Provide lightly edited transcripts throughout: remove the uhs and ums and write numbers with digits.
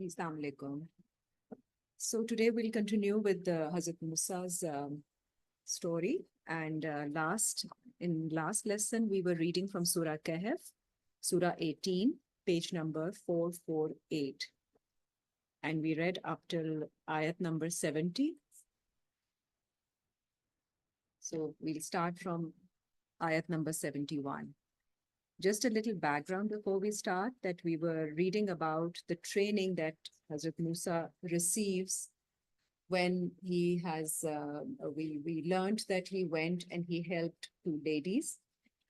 Assalamu alaikum. So today we'll continue with Hazrat Musa's story. And in last lesson, we were reading from Surah Kahf, Surah 18, page number 448. And we read up till ayat number 70. So we'll start from ayat number 71. Just a little background before we start, that we were reading about the training that Hazrat Musa receives when he has, we learned that he went and he helped two ladies.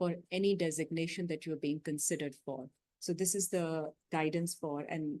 for any designation that you are being considered for. So this is the guidance for, and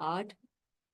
8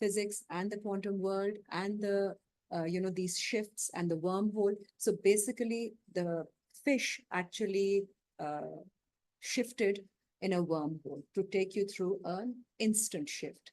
physics and the quantum world and the these shifts and the wormhole. So basically the fish actually shifted in a wormhole to take you through an instant shift.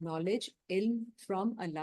knowledge, ilm from Allah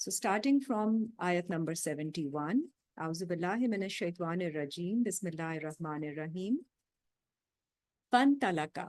So starting from ayat number 71, A'udhu billahi minash shaitanir rajim, Bismillahir Rahmanir Rahim. Fan talaka,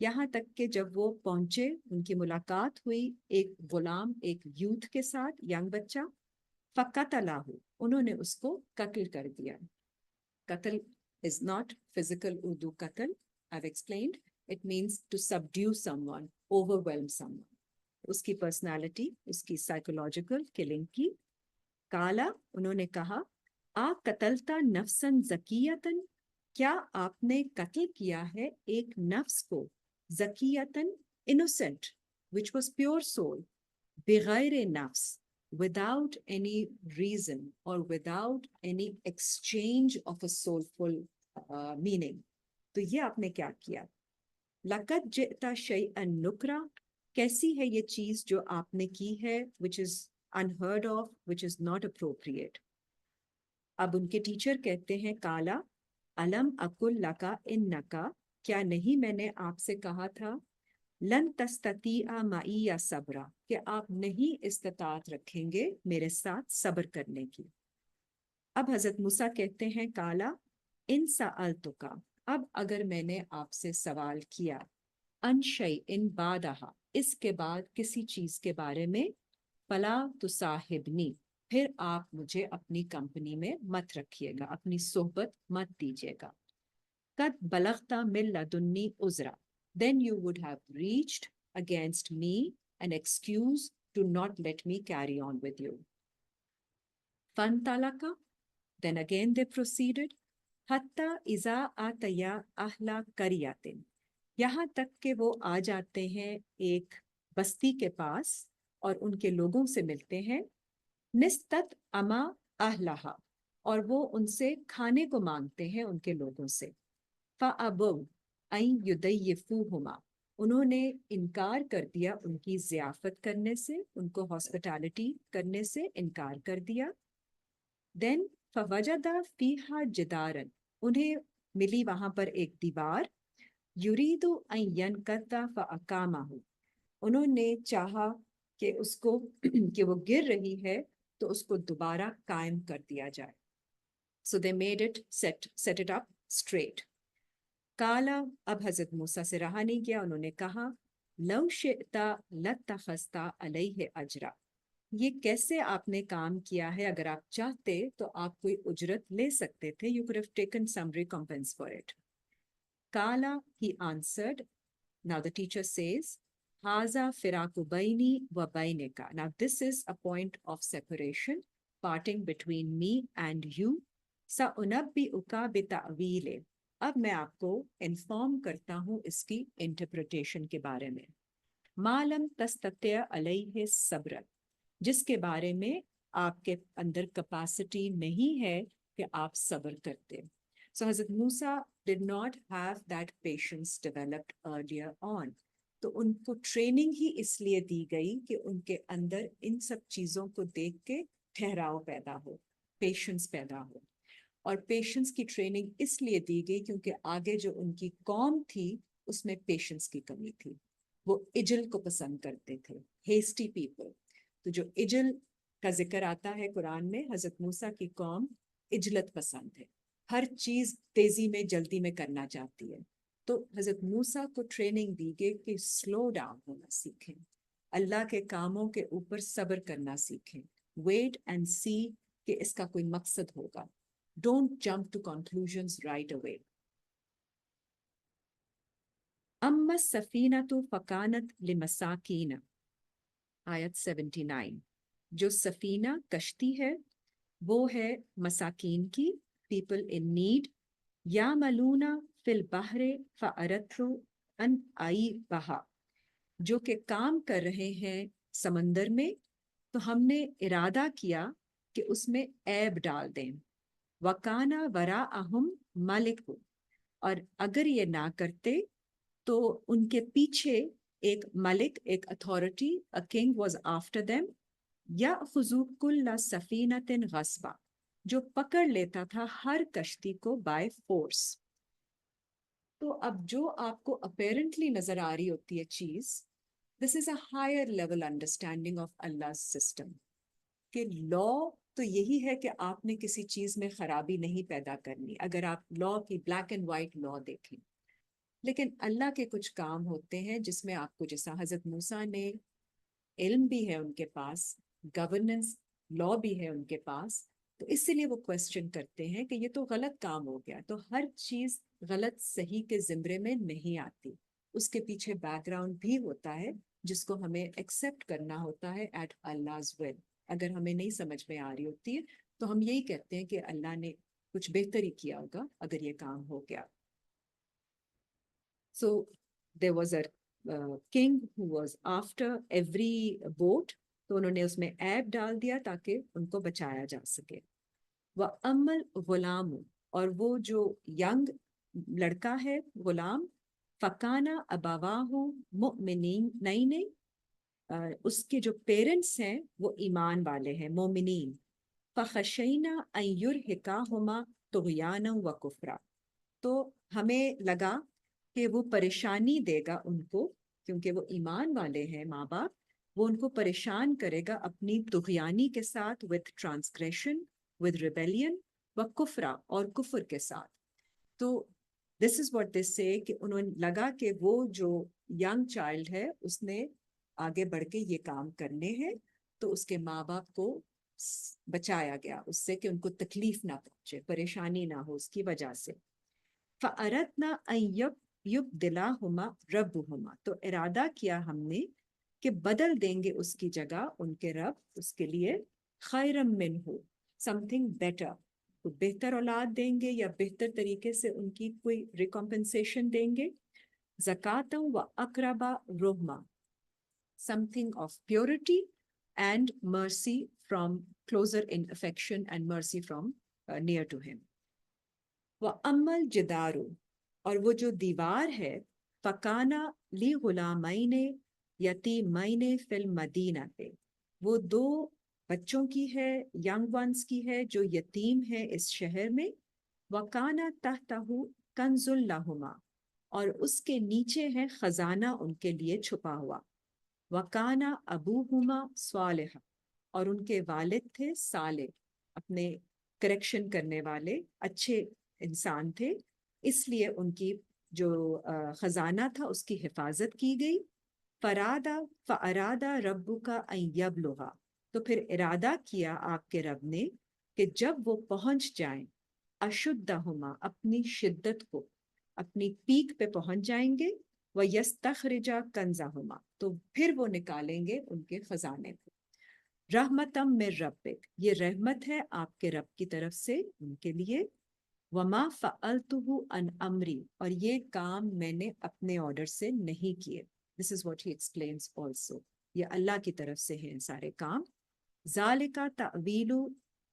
یہاں تک کہ جب وہ پہنچے ان کی ملاقات ہوئی ایک غلام ایک یوتھ کے ساتھ ینگ بچہ فقتلہ انہوں نے اس کو قتل کر دیا. قتل is not physical Urdu قتل. I've explained. It means to subdue someone, overwhelm someone. اس کی پرسنالٹی اس کی سائیکولوجیکل کلنگ کی. کالا انہوں نے کہا آ قتلتا نفسن زکیتن کیا آپ نے قتل کیا ہے ایک نفس کو زکیتن innocent which was pure soul بغیر نفس without any reason or without any exchange of a soulful meaning. تو یہ آپ نے کیا کیا؟ لَقَدْ جِئْتَ شَيْئًا نُكْرًا کیسی ہے یہ چیز جو آپ نے کی ہے which is unheard of, which is not appropriate. اب ان کے ٹیچر کہتے ہیں کالا علم اقل لکا انکا کیا نہیں میں نے آپ سے کہا تھا لن تستطیع معی صبرا کہ آپ نہیں استطاعت رکھیں گے میرے ساتھ صبر کرنے کی. اب حضرت موسیٰ کہتے ہیں کالا ان سألتک اب اگر میں نے آپ سے سوال کیا ان شیئن بعدہا اس کے بعد کسی چیز کے بارے میں فلا تصاحبنی پھر آپ مجھے اپنی کمپنی میں مت رکھیے گا اپنی صحبت مت دیجیے گا. قد بلغت من لدنی عذرا then you would have reached against me an excuse to not let me carry on with you. فانطلقا then again they proceeded حتی اذا آتیا اہل قریۃ یہاں تک کہ وہ آ جاتے ہیں ایک بستی کے پاس اور ان کے لوگوں سے ملتے ہیں. نستت اما اہلہا اور وہ ان سے کھانے کو مانگتے ہیں ان کے لوگوں سے. فَأَبَوْا أَن يُضَيِّفُوهُمَا انہوں نے انکار کر دیا ان کی ضیافت کرنے سے ان کو ہاسپٹالٹی کرنے سے انکار کر دیا. دین فَوَجَدَ فِيهَا جِدَارًا انہیں ملی وہاں پر ایک دیوار. یُرِیدُ أَن يَنْقَضَّ فَأَقَامَهُ انہوں نے چاہا کہ اس کو کہ وہ گر رہی ہے تو اس کو دوبارہ قائم کر دیا جائے. So they made it set it up straight. کالا اب حضرت موسیٰ سے رہا نہیں گیا انہوں نے کہا لو شئت لاتخذت علیہ اجرا یہ کیسے آپ نے کام کیا ہے اگر آپ چاہتے تو آپ کوئی اجرت لے سکتے تھے. You could have taken some recompense for it. کالا he answered. Now the teacher says هذا فراق بینی و bank. Now this is a point of separation, parting between me and you. سأنبئک بتأویلہ اب میں آپ کو انفارم کرتا ہوں اس کی انٹرپریٹیشن کے بارے میں. ما لم تستطع علیہ صبر جس کے بارے میں آپ کے اندر کیپیسٹی نہیں ہے کہ آپ صبر کرتے. So حضرت موسیٰ did not have that patience developed earlier on. تو ان کو ٹریننگ ہی اس لیے دی گئی کہ ان کے اندر ان سب چیزوں کو دیکھ کے ٹھہراؤ پیدا ہو, پیشنس پیدا ہو. اور پیشنس کی ٹریننگ اس لیے دی گئی کیونکہ آگے جو ان کی قوم تھی اس میں پیشنس کی کمی تھی. وہ اجل کو پسند کرتے تھے, ہیسٹی پیپل. تو جو اجل کا ذکر آتا ہے قرآن میں حضرت موسیٰ کی قوم اجلت پسند ہے, ہر چیز تیزی میں جلدی میں کرنا چاہتی ہے. تو حضرت موسیٰ کو ٹریننگ دی گئی کہ سلو ڈاؤن ہونا سیکھیں, اللہ کے کاموں کے اوپر صبر کرنا سیکھیں, ویٹ اینڈ سی کہ اس کا کوئی مقصد ہوگا. Don't jump to conclusions right away. اما السفینۃ فکانت لمساکین آیت 79 جو سفینہ کشتی ہے وہ ہے مساکین کی, people in need. یعملون فی البحر فاردت ان اعیبھا جو کہ کام کر رہے ہیں سمندر میں تو ہم نے ارادہ کیا کہ اس میں عیب ڈال دیں. وَكَانَ وَرَاءَهُمْ مَلِكٌ اور اگر یہ نہ کرتے تو ان کے پیچھے ایک ملک, ایک authority, a king was after them. يَأْخُذُ كُلَّ سَفِينَةٍ غَصْبًا جو پکڑ لیتا تھا ہر کشتی کو by force. تو اب جو آپ کو apparently نظر آ رہی ہوتی ہے چیز, this is a higher level understanding of Allah's system. کہ law تو یہی ہے کہ آپ نے کسی چیز میں خرابی نہیں پیدا کرنی. اگر آپ لا کی بلیک اینڈ وائٹ لا دیکھیں, لیکن اللہ کے کچھ کام ہوتے ہیں جس میں آپ کو، جیسا حضرت موسیٰ نے علم بھی ہے ان کے پاس، گورننس لا بھی ہے ان کے پاس، تو اسی لیے وہ کوشچن کرتے ہیں کہ یہ تو غلط کام ہو گیا. تو ہر چیز غلط صحیح کے زمرے میں نہیں آتی، اس کے پیچھے بیک گراؤنڈ بھی ہوتا ہے جس کو ہمیں ایکسیپٹ کرنا ہوتا ہے ایٹ Allah's will. اگر ہمیں نہیں سمجھ میں آ رہی ہوتی ہے تو ہم یہی کہتے ہیں کہ اللہ نے کچھ بہتری کیا ہوگا اگر یہ کام ہو گیا. So there was a king who was after every boat, تو انہوں نے اس میں ایپ ڈال دیا تاکہ ان کو بچایا جا سکے. وَأَمَّا الْغُلَامُ، اور وہ جو ینگ لڑکا ہے غلام، فَكَانَ أَبَوَاهُ مُؤْمِنَيْنِ، اس کے جو پیرنٹس ہیں وہ ایمان والے ہیں، مومنین. فَخَشَيْنَا أَن يُرْهِقَهُمَا طُغْيَانًا وَكُفْرًا، تو ہمیں لگا کہ وہ پریشانی دے گا ان کو، کیونکہ وہ ایمان والے ہیں ماں باپ، وہ ان کو پریشان کرے گا اپنی طغیانی کے ساتھ، with transgression, with rebellion، وکفرا، اور کفر کے ساتھ. تو this is what they say کہ انہوں لگا کہ وہ جو ینگ چائلڈ ہے اس نے آگے بڑھ کے یہ کام کرنے ہیں، تو اس کے ماں باپ کو بچایا گیا اس سے کہ ان کو تکلیف نہ پہنچے، پریشانی نہ ہو اس کی وجہ سے. فَأَرَدْنَا أَن يُبْدِلَهُمَا رَبُّهُمَا، تو ارادہ کیا ہم نے کہ بدل دیں گے اس کی جگہ ان کے رب اس کے لیے خَيْرًا مِّنْهُ، something better، کوئی بہتر اولاد دیں گے یا بہتر طریقے سے ان کی کوئی ریکمپنسیشن دیں گے. زَكَاةً وَأَقْرَبَ رُحْمًا، something of purity and mercy from closer in affection and mercy from near to him. وَأَمَّا الْجِدَارُ، اور وہ جو دیوار ہے، فَكَانَ لِغُلَامَيْنِ يَتِيمَيْنِ فِي الْمَدِينَةِ، وہ دو بچوں کی ہے، ینگ ونس کی ہے جو یتیم ہے اس شہر میں. وَكَانَ تَحْتَهُ كَنْزٌ لَهُمَا، اور اس کے نیچے ہے خزانہ ان کے لیے چھپا ہوا. وَكَانَ أَبُوهُمَا صَالِحًا، اور ان کے والد تھے صالح، اپنے کریکشن کرنے والے اچھے انسان تھے، اس لیے ان کی جو خزانہ تھا اس کی حفاظت کی گئی. فَأَرَادَ رَبُّكَ أَن يَبْلُغَا، تو پھر ارادہ کیا آپ کے رب نے کہ جب وہ پہنچ جائیں اشدہما، اپنی شدت کو، اپنی پیک پہ پہنچ جائیں گے، وَيَسْتَخْرِجَ كَنْزَهُمَا، تو پھر وہ نکالیں گے ان کے خزانے کو. رحمتم من ربک، یہ رحمت ہے آپ کے رب کی طرف سے ان کے لیے. وما فعلتہ عن امری، اور یہ کام میں نے اپنے آرڈر سے نہیں کیے. This is what he explains also، یہ اللہ کی طرف سے ہیں سارے کام. ذالک تعویل،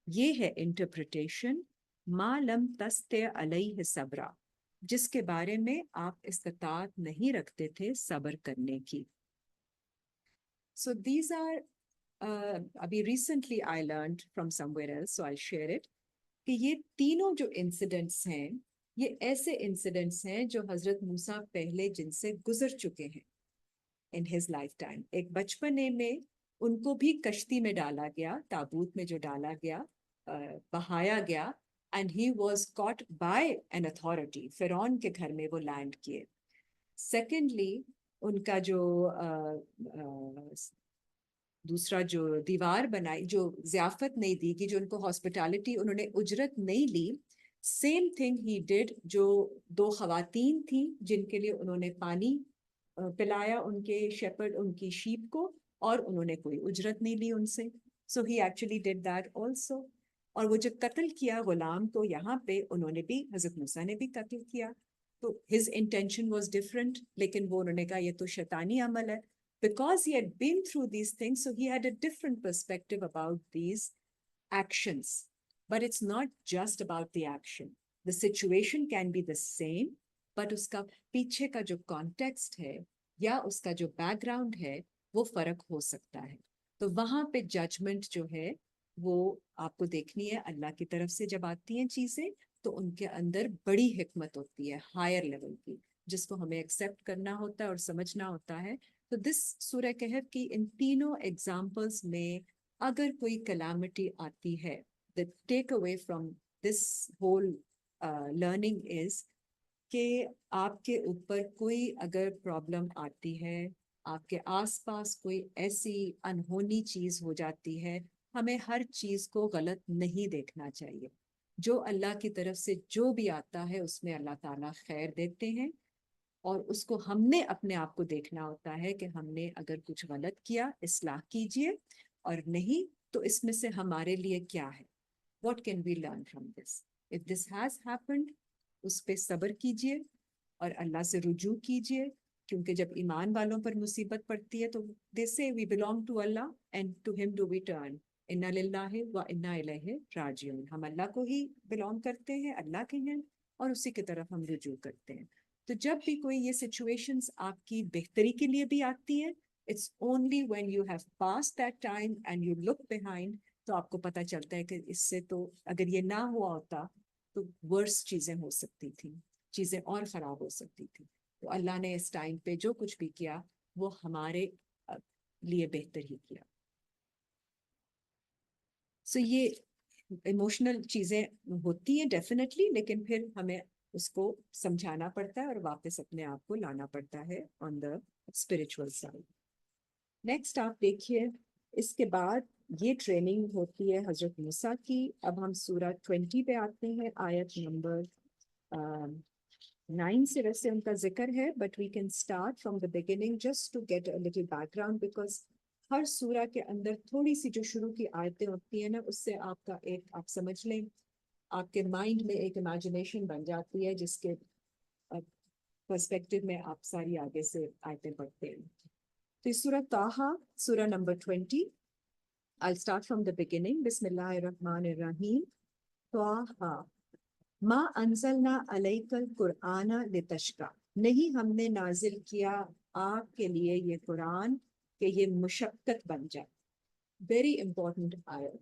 یہ ہے انٹرپریٹیشن، ما لم تستطع علیہ صبرا، جس کے بارے میں آپ استطاعت نہیں رکھتے تھے صبر کرنے کی. So these are ابھی recently I learned from somewhere else, so I'll share it، کہ یہ تینوں جو انسیڈنٹس ہیں یہ ایسے انسیڈنٹس ہیں جو حضرت موسیٰ پہلے جن سے گزر چکے ہیں in his lifetime. ایک بچپنے میں ان کو بھی کشتی میں ڈالا گیا، تابوت میں جو ڈالا گیا، بہایا گیا، and he was caught by an authority، فرعون کے گھر میں وہ لینڈ کیے. سیکنڈلی ان کا جو دوسرا جو دیوار بنائی، جو ضیافت نہیں دی گی، جو ان کو ہاسپٹالٹی انہوں نے اجرت نہیں لی، سیم تھنگ ہی ڈڈ، جو دو خواتین تھیں جن کے لیے انہوں نے پانی پلایا ان کے شیپرڈ، ان کی شیپ کو، اور انہوں نے کوئی اجرت نہیں لی ان سے. سو ہی ایکچولی ڈڈ دیٹ آلسو. اور وہ جو قتل کیا غلام کو یہاں پہ انہوں نے بھی، حضرت موسیٰ نے بھی قتل کیا، تو his intention was different، لیکن وہ انہوں نے کہا یہ تو شیطانی عمل ہے. Because he had been through these things, so he had a different perspective about these actions. But it's not just about the action. The situation can be the same, but اس کا پیچھے کا جو کانٹیکسٹ ہے یا اس کا جو back ground ہے وہ فرق ہو سکتا ہے. تو وہاں پہ ججمنٹ جو ہے وہ آپ کو دیکھنی ہے. اللہ کی طرف سے جب آتی ہیں چیزیں تو ان کے اندر بڑی حکمت ہوتی ہے، ہائر لیول کی، جس کو ہمیں ایکسیپٹ کرنا ہوتا ہے اور سمجھنا ہوتا ہے. تو دس سورہ کہف کی ان تینوں ایگزامپلس میں اگر کوئی کلامٹی آتی ہے، the take away from this whole learning is کہ آپ کے اوپر کوئی اگر پرابلم آتی ہے، آپ کے آس پاس کوئی ایسی انہونی چیز ہو جاتی ہے، ہمیں ہر چیز کو غلط نہیں دیکھنا چاہیے. جو اللہ کی طرف سے جو بھی آتا ہے اس میں اللہ تعالیٰ خیر دیتے ہیں، اور اس کو ہم نے اپنے آپ کو دیکھنا ہوتا ہے کہ ہم نے اگر کچھ غلط کیا اصلاح کیجئے، اور نہیں تو اس میں سے ہمارے لیے کیا ہے. What can we learn from this? If this has happened, اس پہ صبر کیجئے اور اللہ سے رجوع کیجئے، کیونکہ جب ایمان والوں پر مصیبت پڑتی ہے تو they say we belong to Allah and to him do we turn. انا للہ و انا الیہ راجعون. ہم اللہ کو ہی belong کرتے ہیں، اللہ کے ہیں، اور اسی کی طرف ہم رجوع کرتے ہیں. تو جب بھی کوئی یہ سچویشنز آپ کی بہتری کے لیے بھی آتی ہے، it's only when you have passed that time and you look behind تو آپ کو پتہ چلتا ہے کہ اس سے تو اگر یہ نہ ہوا ہوتا تو ورس چیزیں ہو سکتی تھیں، چیزیں اور خراب ہو سکتی تھیں. تو اللہ نے اس ٹائم پہ جو کچھ بھی کیا وہ ہمارے لیے بہتر ہی کیا. سو یہ ایموشنل چیزیں ہوتی ہیں ڈیفینیٹلی، لیکن پھر ہمیں اس کو سمجھانا پڑتا ہے اور واپس اپنے آپ کو لانا پڑتا ہے آن دا اسپرچوئل سائڈ. نیکسٹ آپ دیکھیے، اس کے بعد یہ ٹریننگ ہوتی ہے حضرت موسیٰ کی. اب ہم سورہ 20 پہ آتے ہیں، آیت نمبر 9 سے ویسے ان کا ذکر ہے، but we can start from the beginning just to get a little background, because ہر سورہ کے اندر تھوڑی سی جو شروع کی آیتیں ہوتی ہیں نا، اس سے آپ کا ایک آپ سمجھ لیں آپ کے مائنڈ میں ایک امیجنیشن بن جاتی ہے، جس کے پرسپیکٹو میں آپ ساری آگے سے آیتیں پڑھتے ہیں. تو سورہ طٰہٰ، سورہ number 20. I'll start from the beginning. بسم اللہ الرحمن الرحیم. طٰہٰ ما انزلنا علیک القرآن لتشقی، نہیں ہم نے نازل کیا آپ کے لیے یہ قرآن کہ یہ مشقت بن جائے. ویری امپورٹنٹ آیت.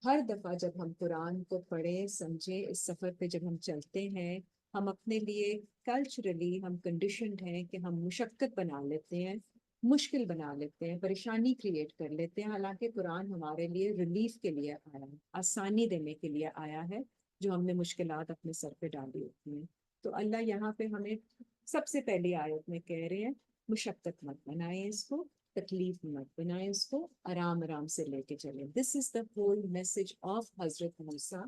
ہر دفعہ جب ہم قرآن کو پڑھیں سمجھیں، اس سفر پہ جب ہم چلتے ہیں، ہم اپنے لیے کلچرلی ہم کنڈیشنڈ ہیں کہ ہم مشقت بنا لیتے ہیں، مشکل بنا لیتے ہیں، پریشانی کریٹ کر لیتے ہیں. حالانکہ قرآن ہمارے لیے ریلیف کے لیے آیا ہے، آسانی دینے کے لیے آیا ہے، جو ہم نے مشکلات اپنے سر پہ ڈالی ہوتی ہیں. تو اللہ یہاں پہ ہمیں سب سے پہلی آیت میں کہہ رہے ہیں مشقت مت بنائیں اس کو، تکلیف مت بنائیں اس کو، آرام آرام سے لے کے چلیں. This is the whole message of حضرت موسیٰ،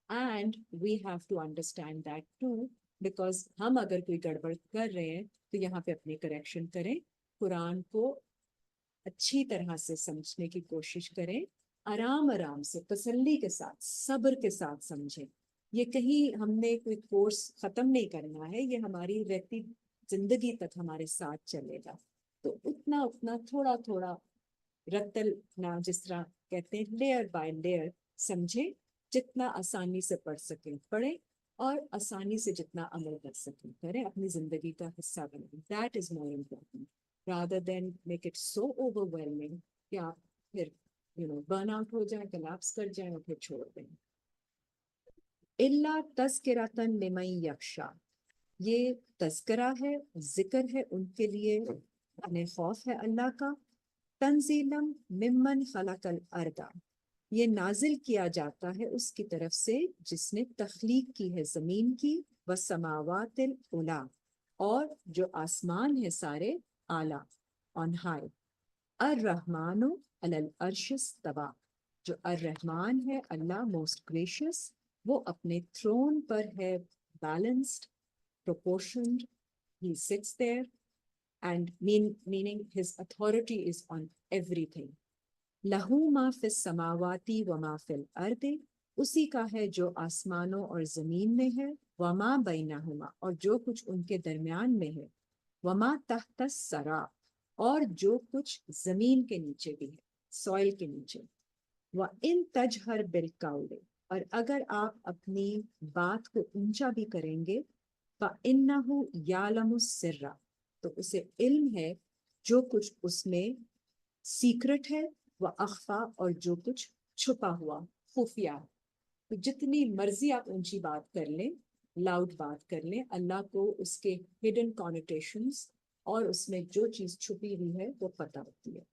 and we have to understand that too, because ہم اگر کوئی گڑبڑ کر رہے ہیں تو یہاں پہ اپنی کریکشن کریں، قرآن کو اچھی طرح سے سمجھنے کی کوشش کریں، آرام آرام سے تسلی کے ساتھ صبر کے ساتھ سمجھیں. یہ کہیں ہم نے کوئی کورس ختم نہیں کرنا ہے، یہ ہماری رہتی زندگی تک ہمارے ساتھ چلے گا. تو اتنا تھوڑا تھوڑا رتل نہ، جس طرح کہتے ہیں لیئر بائی لیئر سمجھیں، جتنا آسانی سے پڑھ سکیں پڑھیں، اور آسانی سے جتنا عمل کر سکیں کریں، اپنی زندگی کا حصہ بنائیں. That is more important rather than make it so overwhelming کہ آپ پھر برن آؤٹ ہو جائیں، کلاپس کر جائیں اور پھر چھوڑ دیں. الا تذکرۃ لمن یخشیٰ، یہ تذکرہ ہے، ذکر ہے ان کے لیے انہیں خوف ہے اللہ کا. تنزیلا ممن خلق الارض، یہ نازل کیا جاتا ہے اس کی طرف سے جس نے تخلیق کی ہے زمین کی، والسماوات العلی، اور جو آسمان ہے سارے اعلیٰ آن ہائی. الرحمن علی العرش استویٰ، جو الرحمن ہے اللہ موسٹ گریشیس، وہ اپنے تھرون پر ہے balanced, proportioned, he sits there and meaning his authority is on everything. لہو ما فی السماوات وما فی الارض، اسی کا ہے جو آسمانوں اور زمین میں ہے، وما بینہما، اور جو کچھ ان کے درمیان میں ہے، وما تحت الثری، اور جو کچھ زمین کے نیچے بھی ہے، سوئل کے نیچے. وَإِن تَجْهَرْ بِالْقَوْلِ، اور اگر آپ اپنی بات کو اونچا بھی کریں گے، فَإِنَّهُ يَعْلَمُ السِّرَّ، تو اسے علم ہے جو کچھ اس میں سیکرٹ ہے، وَأَخْفَى، اور جو کچھ چھپا ہوا خفیہ. تو جتنی مرضی آپ اونچی بات کر لیں، لاؤڈ بات کر لیں، اللہ کو اس کے ہڈن کانوٹیشنز اور اس میں جو چیز چھپی ہوئی ہے وہ پتہ ہوتی ہے.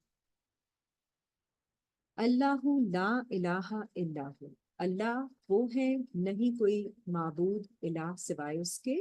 اللہ لا الہ الا ہو، اللہ وہ ہے، نہیں کوئی معبود الہ سوائے اس کے.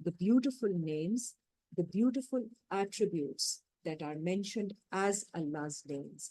the beautiful names, the beautiful attributes that are mentioned as Allah's names.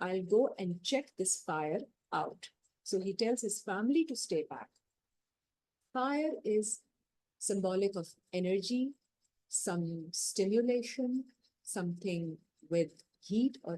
I'll go and check this fire out. So he tells his family to stay back. Fire is symbolic of energy, some stimulation, something with heat or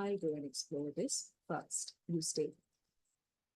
I'll go and explore this first. You stay.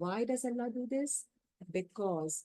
Why does Allah do this? Because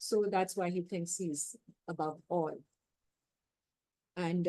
So that's why he thinks he's above all. And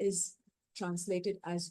is translated as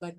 but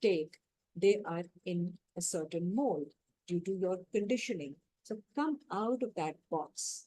take, they are in a certain mold due to your conditioning. So come out of that box.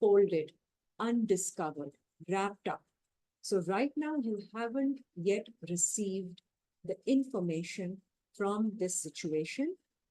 folded, undiscovered, wrapped up. So right now you haven't yet received the information from this situation.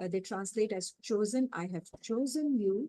they translate as chosen, I have chosen you,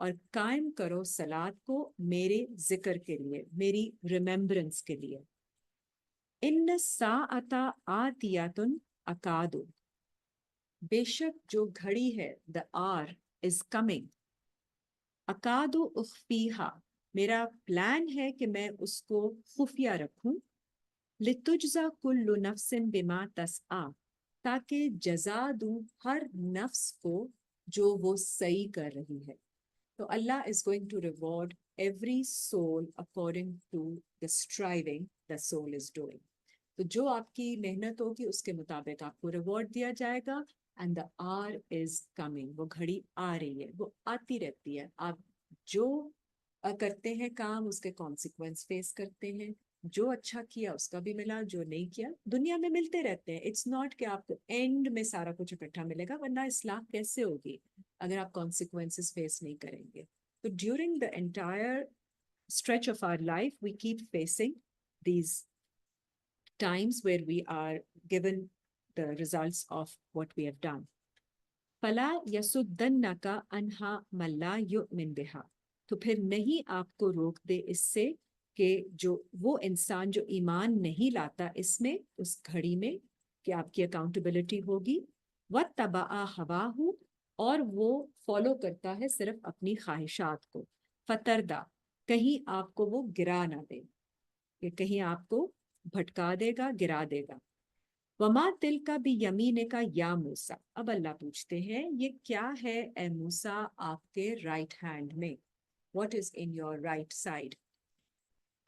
اور قائم کرو صلات کو میرے ذکر کے لیے, میری remembrance کے لیے. ان الساعۃ آتیۃ اکاد, بے شک جو گھڑی ہے, the hour is coming, اکاد اخفیہا, میرا پلان ہے کہ میں اس کو خفیہ رکھوں, لتجزا کل نفس بما تسعی, تاکہ جزا دوں ہر نفس کو جو وہ سعی کر رہی ہے. تو اللہ is going to reward every soul according to the striving the soul is doing. تو جو آپ کی محنت ہوگی اس کے مطابق آپ کو ریوارڈ دیا جائے گا. and the hour is coming, وہ گھڑی آ رہی ہے, وہ آتی رہتی ہے. آپ جو کرتے ہیں کام اس کے کانسیکوینس فیس کرتے ہیں, جو اچھا کیا اس کا بھی ملا, جو نہیں کیا دنیا میں ملتے رہتے ہیں. اٹس ناٹ کہ آپ کو اینڈ میں سارا کچھ اکٹھا ملے گا, ورنہ اصلاح کیسے ہوگی اگر آپ کانسیکوینسز فیس نہیں کریں گے. تو during the entire stretch of our life, we keep facing these times where we are given the results of what we have done. فَلَا يَسُدَّنَّكَ عَنْهَا مَن لَا يُؤْمِن بِهَا, تو پھر نہیں آپ کو روک دے اس سے کہ جو وہ انسان جو ایمان نہیں لاتا اس میں, اس گھڑی میں کہ آپ کی اکاؤنٹیبلٹی ہوگی. وَاتَّبَعَ هَوَاهُ, اور وہ فالو کرتا ہے صرف اپنی خواہشات کو. فَتَرْدَى, کہیں آپ کو وہ گرا نہ دے, کہ کہیں آپ کو بھٹکا دے گا, گرا دے گا. وما تلک بیمینک یا موسیٰ, اب اللہ پوچھتے ہیں یہ کیا ہے اے موسیٰ آپ کے رائٹ ہینڈ میں, what is in your right side.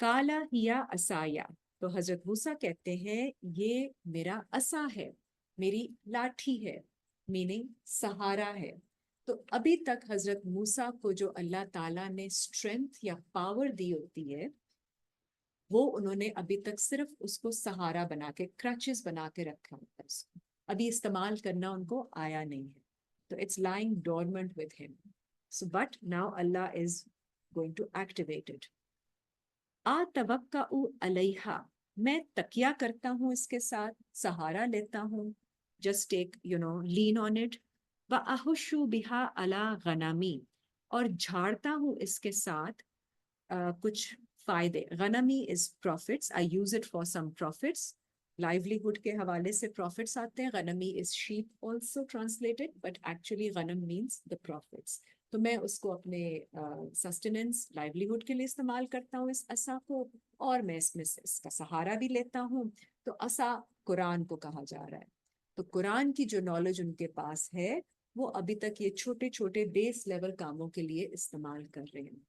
کالا ہیا عصایا, تو حضرت موسیٰ کہتے ہیں یہ میرا عصا ہے, میری لاٹھی ہے, میننگ سہارا ہے. تو ابھی تک حضرت موسیٰ کو جو اللہ تعالیٰ نے اسٹرینتھ یا پاور دی ہوتی ہے, وہ انہوں نے ابھی تک صرف اس کو سہارا بنا کے, کرچز بنا کے رکھا ہوتا ہے, اس کو ابھی استعمال کرنا ان کو آیا نہیں ہے. تو it's lying dormant within. So but now Allah is going to activate it. آتوکّع علیہا, میں تکیہ کرتا ہوں اس کے ساتھ, سہارا لیتا ہوں, just take lean on it. وَأَحُشُّ بِهَا عَلَى غَنَمِي, اور جھاڑتا ہوں اس کے ساتھ کچھ فائدے. غنمی is profits, I use it for some profits, livelihood کے حوالے سے profits آتے ہیں. غنمی is sheep also translated, but actually غنم means the profits. تو میں اس کو اپنے سسٹیننس, لائیولیہوڈ کے لیے استعمال کرتا ہوں اس عصا کو, اور میں اس میں سے اس کا سہارا بھی لیتا ہوں. تو عصا قرآن کو کہا جا رہا ہے. تو قرآن کی جو نالج ان کے پاس ہے وہ ابھی تک یہ چھوٹے چھوٹے بیس لیول کاموں کے لیے استعمال کر رہے ہیں.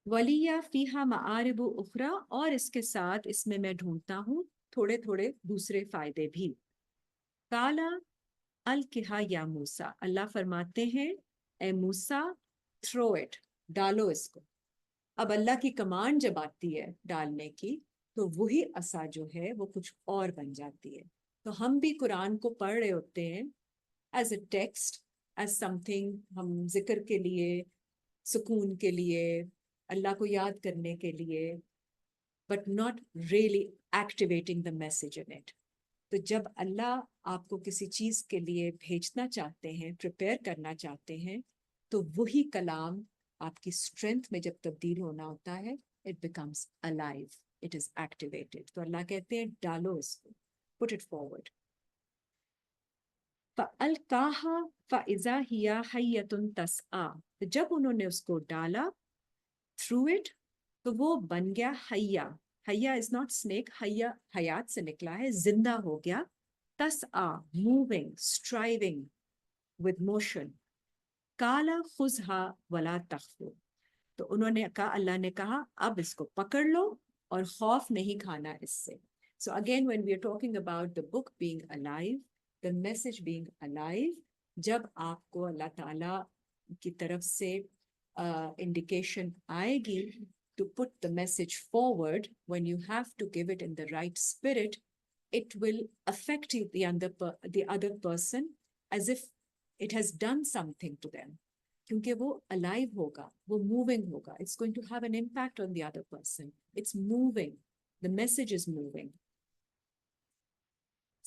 وَلِيَّ فِيهَا مَآرِبُ أُخْرَى, اور اس کے ساتھ اس میں میں ڈھونڈتا ہوں تھوڑے تھوڑے دوسرے فائدے بھی. قَالَ الْقِحَا یا موسیٰ, اللہ فرماتے ہیں اے موسیٰ تھرو اٹ, ڈالو اس کو. اب اللہ کی کمانڈ جب آتی ہے ڈالنے کی تو وہی عصا جو ہے وہ کچھ اور بن جاتی ہے. تو ہم بھی قرآن کو پڑھ رہے ہوتے ہیں as a text, as some thing, ہم ذکر کے لیے, سکون کے لیے, اللہ کو یاد کرنے کے لیے, but not really activating the message in it. تو جب اللہ آپ کو کسی چیز کے لیے بھیجنا چاہتے ہیں, پریپیئر کرنا چاہتے ہیں, تو وہی کلام آپ کی اسٹرینتھ میں جب تبدیل ہونا ہوتا ہے, it becomes alive, it is activated. تو اللہ کہتے ہیں ڈالو اس کو, put it forward. فَأَلْقَاهَا فَإِذَا هِيَ حَيَّةٌ تَسْعَىٰ, جب انہوں نے اس کو ڈالا through it, تو وہ بن گیا حیہ. حیہ از ناٹ snake, حیہ حیات سے نکلا ہے, زندہ ہو گیا. تسعى, moving, striving with motion. قَالَ خُذْهَا وَلَا تَخْفُ, تو انہوں نے کہا, اللہ نے کہا اب اس کو پکڑ لو اور خوف نہیں کھانا اس سے. So again when we are talking about the book being alive, the message being alive, جب آپ کو اللہ تعالیٰ کی طرف سے indication آئے گی to put the message forward, when you have to give it in the right spirit, it will affect you, the other person, as if it has done something to them. کیونکہ وہ alive ہوگا, وہ moving ہوگا. It's going to have an impact on the other person. It's moving. The message is moving.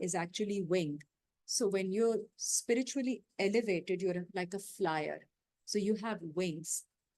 is actually wing. So when you're spiritually elevated, you're like a flyer. So you have wings.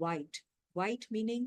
white meaning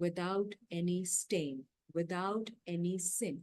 without any stain, without any sin।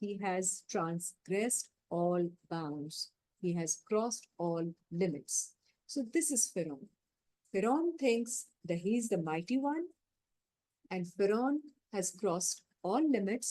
he has transgressed all bounds, he has crossed all limits। So this is Pharaoh. Pharaoh thinks that he is the mighty one, and Pharaoh has crossed all limits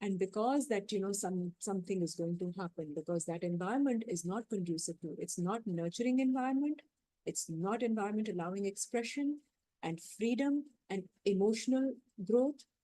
and because that something is going to happen, because that environment is not conducive to, it's not nurturing environment, it's not environment allowing expression and freedom and emotional growth,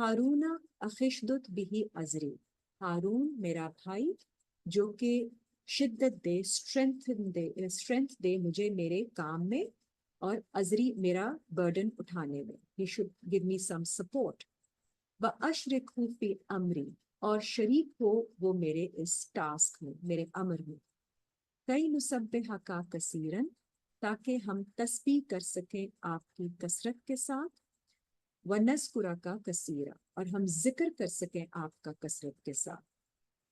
Haroon اخشدت بھی ازری، ہارون میرا بھائی جو کہ شدت دے، strength دے مجھے میرے کام میں، اور ازری میرا برڈن اٹھانے میں. He should give me some support. وَأَشْرِكْهُ فِي أَمْرِي، اور شریک ہو وہ میرے اس ٹاسک میں، میرے امر میں. کئی نسبحک کثیرن، تاکہ ہم تسبیح کر سکیں آپ کی کثرت کے ساتھ. وَنَذْكُرَکَ کثیرا، اور ہم ذکر کر سکیں آپ کا کثرت کے ساتھ.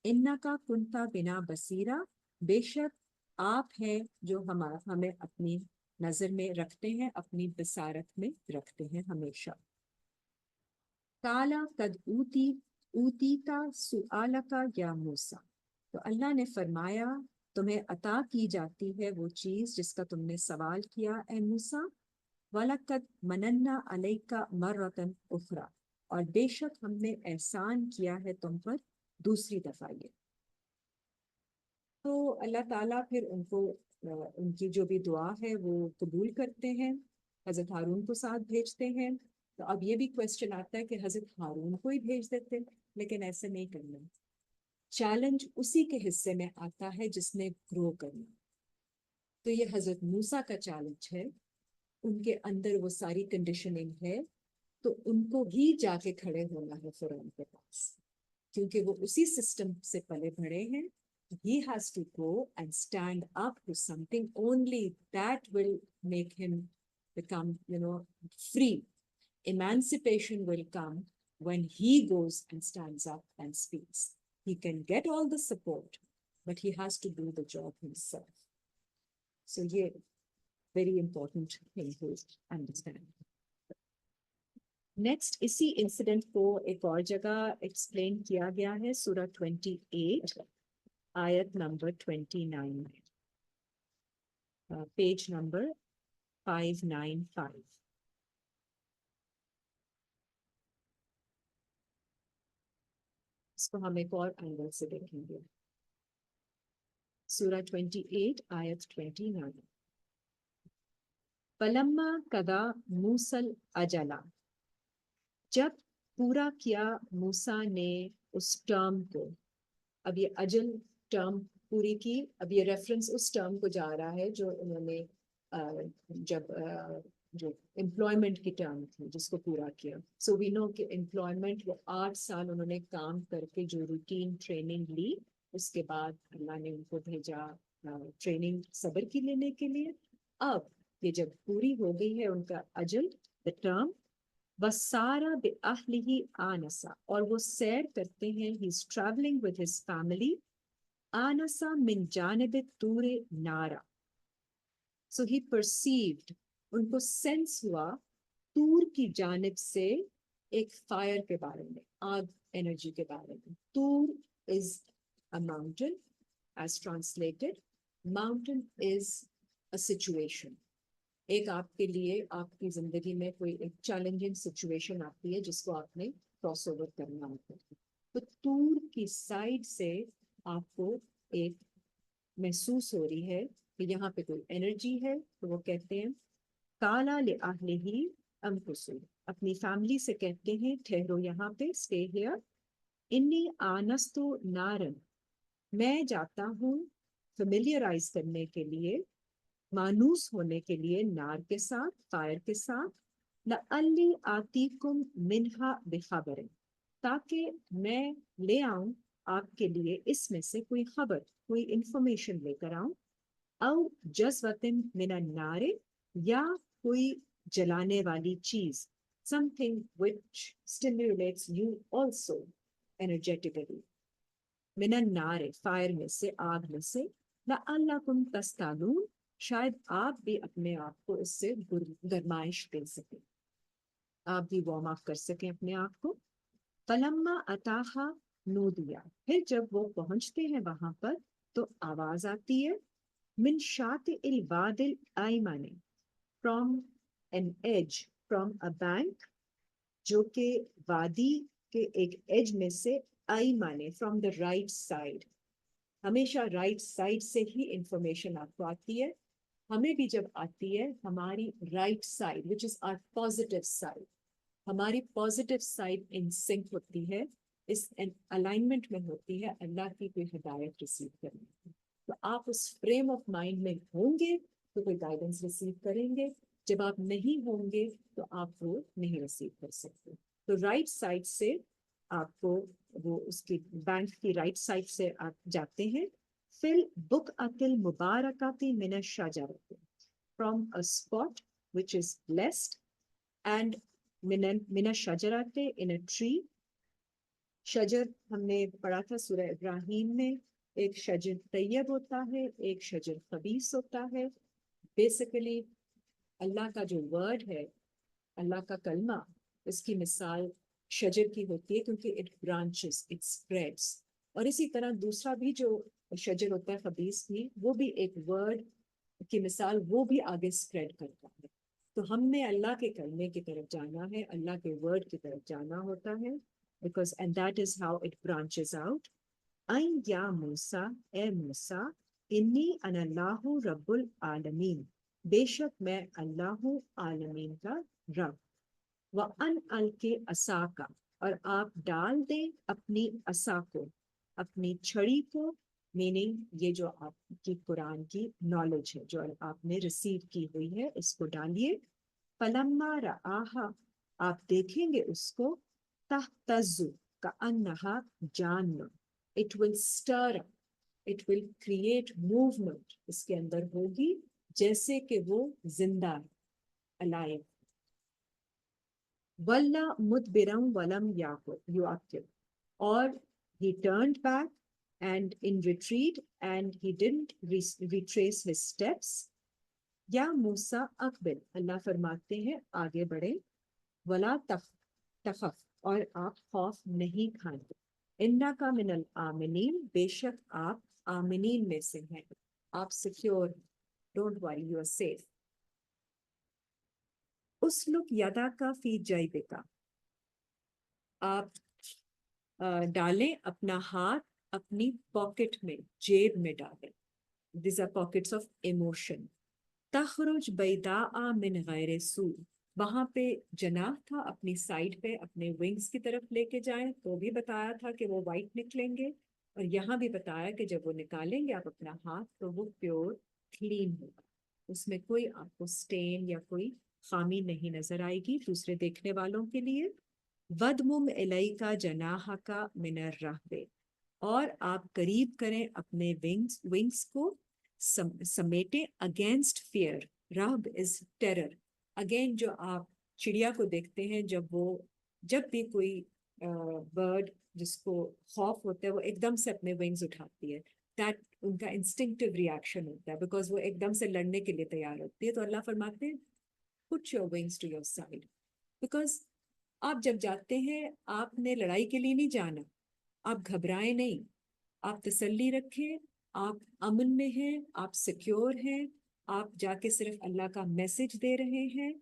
اِنَّکَ کُنْتَ بِنَا بَصِیرًا، بے شک آپ ہیں جو ہمیں اپنی نظر میں رکھتے ہیں، اپنی بصارت میں رکھتے ہیں ہمیشہ. کالا قد اوتیتا سؤالکا یا موسیٰ، تو اللہ نے فرمایا تمہیں عطا کی جاتی ہے وہ چیز جس کا تم نے سوال کیا اے موسیٰ. وَلَقَدْ مَنَنَّا عَلَيْكَ مَرَّةً أُخْرَى، اور بے شک ہم نے احسان کیا ہے تم پر دوسری دفعہ. یہ تو اللہ تعالیٰ پھر ان کی جو بھی دعا ہے وہ قبول کرتے ہیں، حضرت ہارون کو ساتھ بھیجتے ہیں. تو اب یہ بھی کوشچن آتا ہے کہ حضرت ہارون کو ہی بھیج دیتے، لیکن ایسے نہیں کرنا. چیلنج اسی کے حصے میں آتا ہے جس نے گرو کرنا. تو یہ حضرت موسیٰ کا چیلنج ہے، ان کے اندر وہ ساری کنڈیشننگ ہے، تو ان کو ہی جا کے کھڑے ہونا ہے فرعون کے پاس، کیونکہ وہ اسی سسٹم سے پلے بڑھے ہیں. He has to go and stand up to something only that will make him become, free. Emancipation will come when he goes and stands up and speaks. He can get all the support, but he has to do the job himself. So yeah, very important thing to understand. Next اسی incident کو ایک اور جگہ explain کیا گیا ہے سورہ 28 آیت نمبر 29، پیج نمبر 595. اس کو ہم ایک اور اینگل سے دیکھیں گے. سورہ 28 آیت 29. فَلَمَّا قَضَىٰ مُوسَى الْأَجَلَ، جب پورا کیا موسیٰ نے اس ٹرم کو. اب یہ اجل ٹرم پوری کی، اب یہ ریفرنس اس ٹرم کو جا رہا ہے جو انہوں نے جب جو امپلائمنٹ کی ٹرم تھی جس کو پورا کیا. سو وی نو کہ امپلائمنٹ وہ 8 سال انہوں نے کام کر کے جو روٹین ٹریننگ لی، اس کے بعد اللہ نے ان کو بھیجا ٹریننگ صبر کی لینے کے لیے. اب یہ جب پوری ہو گئی ہے ان کا اجل، the term، وَسَارَ بِأَهْلِهِ آنَسَا، اور وہ سیر کرتے ہیں، he is traveling with his family، آنَسَا من جانب طور نارا. So he perceived، ان کو سینس ہوا طور کی جانب سے ایک فائر کے بارے میں، آگ انرجی کے بارے میں. طور is a mountain as translated. Mountain is a situation. ایک آپ کے لیے آپ کی زندگی میں کوئی ایک چیلنجنگ سچویشن آتی ہے جس کو آپ نے کراس اوور کرنا ہوتا ہے. تو طور کی سائڈ سے آپ کو ایک محسوس ہو رہی ہے کہ یہاں پہ کوئی انرجی ہے. تو وہ کہتے ہیں کالا لأہلہ انفسوا، اپنی فیملی سے کہتے ہیں ٹھہرو یہاں پہ، اسٹے ہیئر. انی آنست نارن، میں جاتا ہوں فیملیئرائز کرنے کے لیے، مانوس ہونے کے لیے نار کے ساتھ، فائر کے ساتھ. لعلی آتیکم منہا بخبر، تاکہ میں لے آؤں آپ کے لیے اس میں سے کوئی خبر، کوئی انفارمیشن لے کر آؤں. او جذوۃ من النار، یا کوئی جلانے والی چیز، something which stimulates you also energetically. من النار، فائر میں سے، آگ میں سے. لعلکم تصطلون، شاید آپ بھی اپنے آپ کو اس سے گرمائش دے سکیں، آپ بھی وارم اپ کر سکیں اپنے آپ کو. فلما اتاہا نودیا، پھر جب وہ پہنچتے ہیں وہاں پر تو آواز آتی ہے. من شاطئ الواد الایمن، from an edge، from a bank، جو کہ وادی کے ایک ایج میں سے، ایمن فرام the right side. ہمیشہ رائٹ سائڈ سے ہی انفارمیشن آپ کو آتی ہے. ہمیں بھی جب آتی ہے ہماری right side, which is our positive side، ہماری پازیٹیو سائڈ ان سنک ہوتی ہے, اس الائنمنٹ میں ہوتی ہے اللہ کی کوئی ہدایت ریسیو کرنے کی. تو آپ اس فریم آف مائنڈ میں ہوں گے تو کوئی گائیڈنس ریسیو کریں گے, جب آپ نہیں ہوں گے تو آپ وہ نہیں ریسیو کر سکتے. تو رائٹ سائڈ سے آپ کو وہ اس کی بینک کی رائٹ سائڈ سے آپ جاتے ہیں. فل بک اتل مبارکاتی من الشجرۃ, from a spot which is blessed, and من الشجرۃ, in a tree. شجر ہم نے پڑھا تھا سورہ ابراہیم میں, ایک شجر طیب ہوتا ہے, ایک شجر خبیث ہوتا ہے. بیسیکلی اللہ کا جو ورڈ ہے, اللہ کا کلمہ, اس کی مثال شجر کی ہوتی ہے کیونکہ اٹ برانچز, اٹ اسپریڈس. اور اسی طرح دوسرا بھی جو شجر ہوتا ہے خبیث بھی, وہ بھی ایک ورڈ کی مثال, وہ بھی آگے اسپریڈ کرتا ہے. تو ہم نے اللہ کے کلمے کی طرف جانا ہے, اللہ کے ورڈ کی طرف جانا ہوتا ہے, because and that is how it branches out. این یا موسیٰ, اے موسیٰ, انی انا اللہ رب العالمین, بے شک میں اللہ ہوں عالمین کا رب. وَأَنْ أَلْقِ عَصَاكَ, اور آپ ڈال دیں اپنی عصا کو, اپنی چھڑی کو, میننگ یہ جو آپ کی قرآن کی نالج ہے, جو آپ نے ریسیو کی ہوئی ہے, اس کو ڈالیے. فَلَمَّا رَآهَا, آپ دیکھیں گے اس کو, تَهْتَزُّ كَأَنَّهَا جَانٌّ, it will stir up, it will create movement, اس کے اندر ہوگی جیسے کہ وہ زندہ ہے, alive. وَلَّا مُدْبِرًا وَلَمْ يُعَقِّبْ, اور he turned back and in retreat, and he didn't retrace his steps. یا موسیٰ اقبل, اللہ فرماتے ہیں آگے بڑھیں. وَلَا تَخَفْ, اور آپ خوف نہیں کھائیں. اِنَّكَ مِنَ الْآمِنِينَ, بے شک آپ آمنین میں سے ہیں, آپ secure, don't worry, you are safe. اسلک یدک فی جیبک, آپ ڈالیں اپنا ہاتھ اپنی پاکٹ میں, جیب میں ڈالیں. These are pockets of emotion. تخرج بیضاء من غیر سوء, وہاں پہ جناح تھا اپنی سائڈ پہ, اپنے ونگز کی طرف لے کے جائیں, تو بھی بتایا تھا کہ وہ وائٹ نکلیں گے, اور یہاں بھی بتایا کہ جب وہ نکالیں گے آپ اپنا ہاتھ تو وہ پیور کلین ہوگا, اس میں کوئی آپ کو سٹین یا کوئی خامی نہیں نظر آئے گی دوسرے دیکھنے والوں کے لیے. وَدْمُمْ إِلَيْكَ جَنَاحَكَ مِنَ الرَّهْبِ, اور آپ قریب کریں اپنے ونگز کو, سمیٹیں اگینسٹ فیئر. رہب از ٹیرر. اگین جو آپ چڑیا کو دیکھتے ہیں, جب بھی کوئی برڈ جس کو خوف ہوتا ہے وہ ایک دم سے اپنے ونگز اٹھاتی ہے, دیٹ ان کا انسٹنکٹیو ریاکشن ہوتا ہے, بیکاز وہ ایک دم سے لڑنے کے لیے تیار ہوتی ہے. تو اللہ فرماتے ہیں put your wings to your side, because آپ جب جاتے ہیں آپ نے لڑائی کے لیے نہیں جانا, آپ گھبرائیں نہیں, آپ تسلی رکھیں, آپ امن میں ہیں, آپ سیکیور ہیں, آپ جا کے صرف اللہ کا میسج دے رہے ہیں.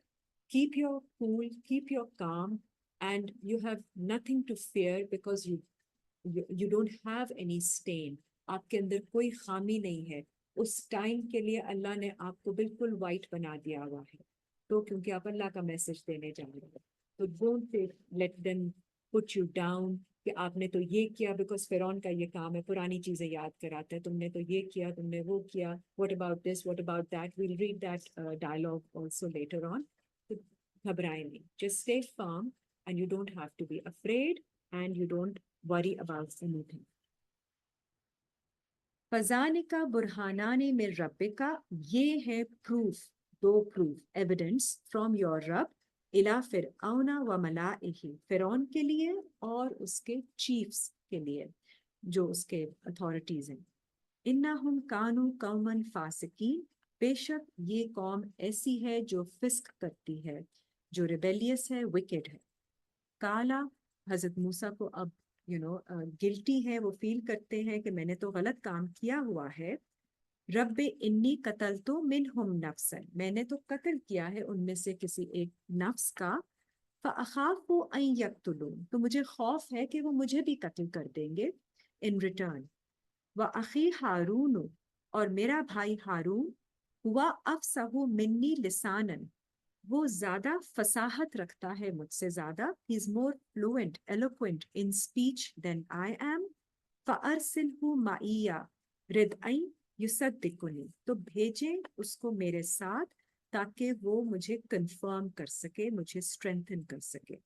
Keep your cool, keep your calm, and you have nothing to fear because you don't have any stain. آپ کے اندر کوئی خامی نہیں ہے. اس ٹائم کے لیے اللہ نے آپ کو بالکل وائٹ بنا دیا ہوا ہے, تو کیونکہ آپ اللہ کا میسج دینے جا رہے ہیں. تو don't let them put you down کہ آپ نے تو یہ کیا, بیکاز فرعون کا یہ کام ہے پرانی چیزیں یاد کراتا ہے, تم نے تو یہ کیا, تم نے وہ کیا, what about this, what about that. We'll read that dialogue also later on. گھبرائیں نہیں, just stay firm and you don't have to be afraid and you don't worry about anything. فَذَلِكَ بُرْهَانَانِ مِن رَبِّكَ, یہ ہے پروف, دو پروف, ایویڈنس فرام یور رب, اِلیٰ فِرْعَوْنَ وَمَلَائِهِ, فرعون کے لیے اور اس کے چیفز کے لیے جو اس کے اتھارٹیز ہیں. اِنَّهُمْ كَانُوا قَوْمًا فَاسِقِينَ, بے شک یہ قوم ایسی ہے جو فسق کرتی ہے, جو ریبیلیس ہے, وکڈ ہے. کالا, حضرت موسیٰ کو اب گلٹی ہے, وہ فیل کرتے ہیں کہ میں نے تو غلط کام کیا ہوا ہے. رب انی قتلت منہم نفسا, میں نے تو قتل کیا ہے ان میں سے کسی ایک نفس کا. فاخاف ان یقتلون, تو مجھے خوف ہے کہ وہ مجھے بھی قتل کر دیں گے ان ریٹرن. واخی ہارون, اور میرا بھائی ہارون, ہوا افصح منی لسانا, وہ زیادہ فصاحت رکھتا ہے مجھ سے زیادہ. He is more fluent, eloquent in speech than I am. فَأَرْسِلْهُ مَعِيَّ رِدْءً يُصَدِّقُنِي. تو بھیجیں اس کو میرے ساتھ تاکہ وہ مجھے کنفرم کر سکے, مجھے اسٹرینتھن کر سکے.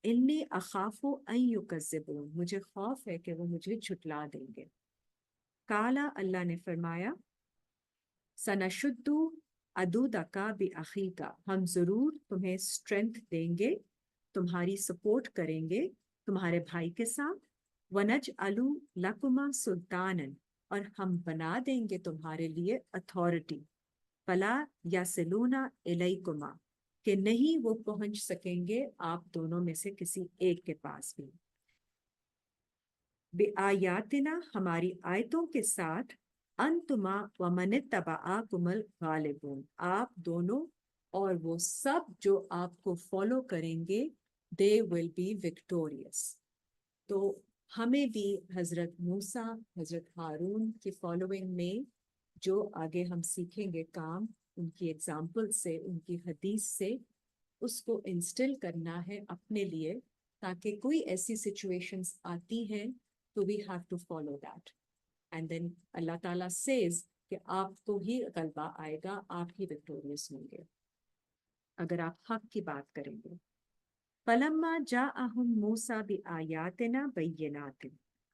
انی اخاف ان یکذبون. مجھے خوف ہے کہ وہ مجھے جھٹلا دیں گے. کالا, اللہ نے فرمایا, سنشدو عدودک باخیک. ہم ضرور تمہیں اسٹرینتھ دیں گے, تمہاری سپورٹ کریں گے تمہارے بھائی کے ساتھ. وَنَجْعَلُ لَكُمَا سُلْطَانًا. اور ہم بنا دیں گے تمہارے لیے اتھارٹی. فَلَا يَصِلُونَ إِلَيْكُمَا. کہ نہیں وہ پہنچ سکیں گے آپ دونوں میں سے کسی ایک کے پاس بھی. بِآیاتنا. ہماری آیتوں کے ساتھ. انتما ومن اتبعاکم الغالبون. آپ دونوں اور وہ سب جو آپ کو فالو کریں گے, they will be victorious. تو ہمیں بھی حضرت موسیٰ, حضرت ہارون کی فالوئنگ میں جو آگے ہم سیکھیں گے کام, ان کی ایگزامپل سے, ان کی حدیث سے, اس کو انسٹل کرنا ہے اپنے لیے, تاکہ کوئی ایسی سچویشنز آتی ہیں تو we have to follow that. And then اللہ تعالیٰ says کہ آپ کو ہی غلبہ آئے گا, آپ ہی وکٹوریس ہوں گے اگر آپ حق کی بات کریں گے. فَلَمَّا جَاءَهُم مُوسَىٰ بِآيَاتِنَا بَيِّنَاتٍ.